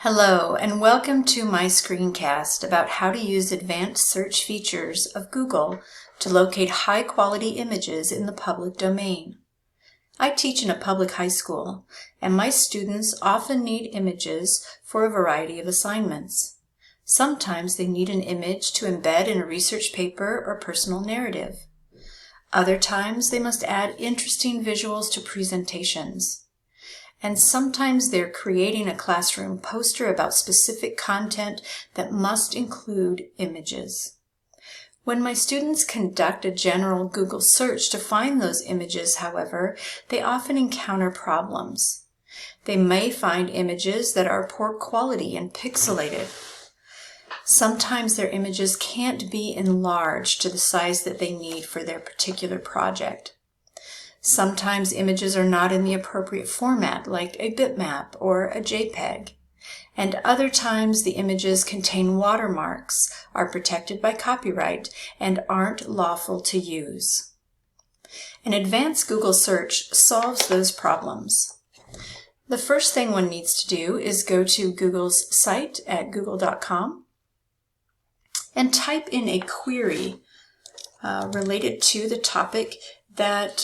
Hello, and welcome to my screencast about how to use advanced search features of Google to locate high-quality images in the public domain. I teach in a public high school, and my students often need images for a variety of assignments. Sometimes they need an image to embed in a research paper or personal narrative. Other times they must add interesting visuals to presentations. And sometimes they're creating a classroom poster about specific content that must include images. When my students conduct a general Google search to find those images, however, they often encounter problems. They may find images that are poor quality and pixelated. Sometimes their images can't be enlarged to the size that they need for their particular project. Sometimes images are not in the appropriate format, like a bitmap or a JPEG. And other times the images contain watermarks, are protected by copyright, and aren't lawful to use. An advanced Google search solves those problems. The first thing one needs to do is go to Google's site at google.com and type in a query related to the topic that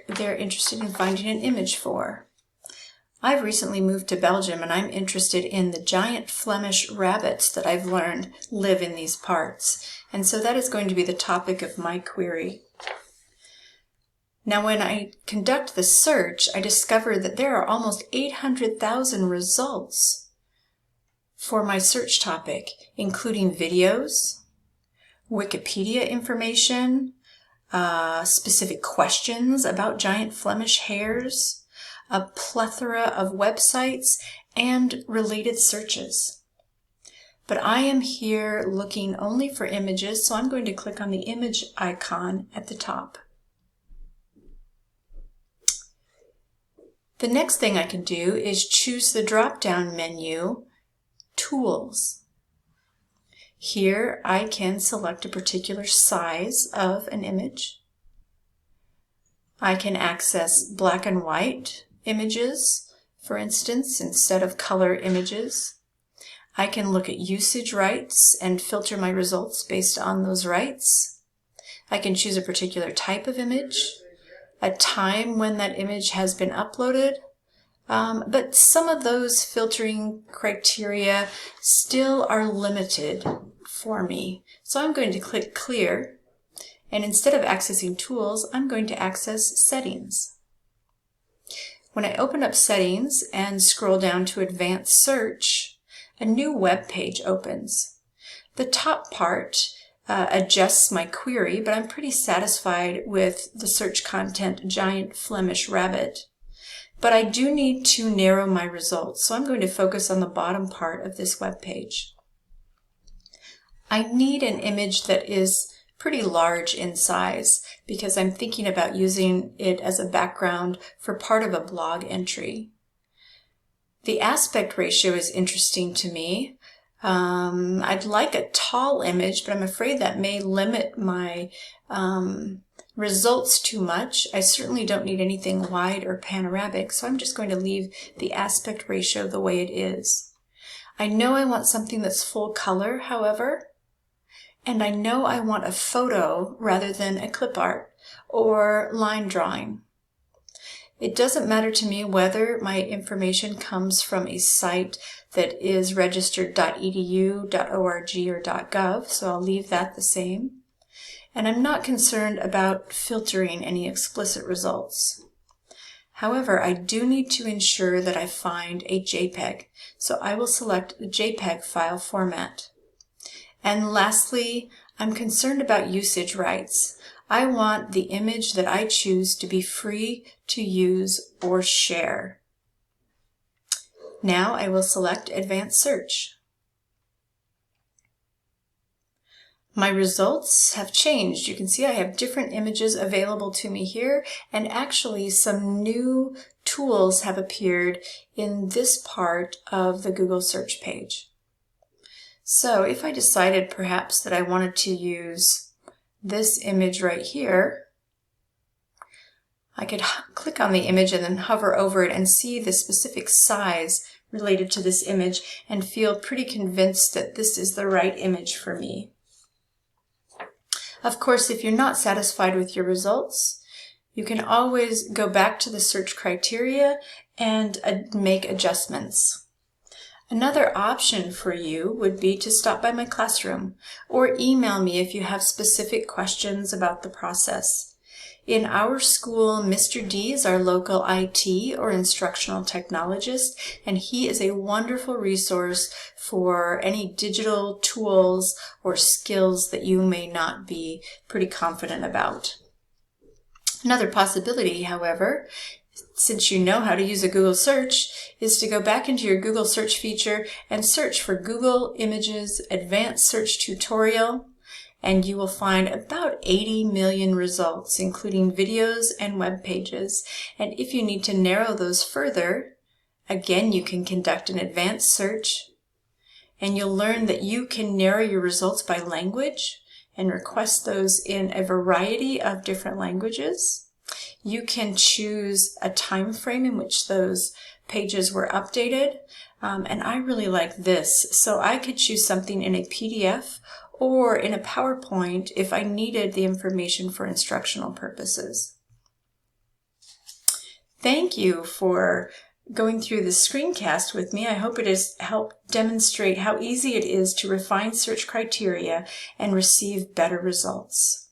they're interested in finding an image for. I've recently moved to Belgium and I'm interested in the giant Flemish rabbits that I've learned live in these parts. And so that is going to be the topic of my query. Now when I conduct the search, I discover that there are almost 800,000 results for my search topic, including videos, Wikipedia information, specific questions about giant Flemish hares, a plethora of websites, and related searches. But I am here looking only for images, so I'm going to click on the image icon at the top. The next thing I can do is choose the drop-down menu, Tools. Here I can select a particular size of an image. I can access black and white images, for instance, instead of color images. I can look at usage rights and filter my results based on those rights. I can choose a particular type of image, a time when that image has been uploaded, but some of those filtering criteria still are limited for me. So I'm going to click Clear, and instead of accessing Tools, I'm going to access Settings. When I open up Settings and scroll down to Advanced Search, a new web page opens. The top part adjusts my query, but I'm pretty satisfied with the search content giant Flemish rabbit. But I do need to narrow my results, so I'm going to focus on the bottom part of this web page. I need an image that is pretty large in size because I'm thinking about using it as a background for part of a blog entry. The aspect ratio is interesting to me. I'd like a tall image, but I'm afraid that may limit my results too much. I certainly don't need anything wide or panoramic, so I'm just going to leave the aspect ratio the way it is. I know I want something that's full color, however, and I know I want a photo rather than a clip art or line drawing. It doesn't matter to me whether my information comes from a site that is registered .edu, .org, or .gov, so I'll leave that the same. And I'm not concerned about filtering any explicit results. However, I do need to ensure that I find a JPEG, so I will select the JPEG file format. And lastly, I'm concerned about usage rights. I want the image that I choose to be free to use or share. Now I will select Advanced Search. My results have changed. You can see I have different images available to me here, and actually some new tools have appeared in this part of the Google search page. So if I decided perhaps that I wanted to use this image right here, I could click on the image and then hover over it and see the specific size related to this image and feel pretty convinced that this is the right image for me. Of course, if you're not satisfied with your results, you can always go back to the search criteria and make adjustments. Another option for you would be to stop by my classroom or email me if you have specific questions about the process. In our school, Mr. D is our local IT or instructional technologist, and he is a wonderful resource for any digital tools or skills that you may not be pretty confident about. Another possibility, however, since you know how to use a Google search, is to go back into your Google search feature and search for Google Images Advanced Search Tutorial, and you will find about 80 million results, including videos and web pages. And if you need to narrow those further, again, you can conduct an advanced search, and you'll learn that you can narrow your results by language and request those in a variety of different languages. You can choose a time frame in which those pages were updated, and I really like this. So I could choose something in a PDF or in a PowerPoint if I needed the information for instructional purposes. Thank you for going through this screencast with me. I hope it has helped demonstrate how easy it is to refine search criteria and receive better results.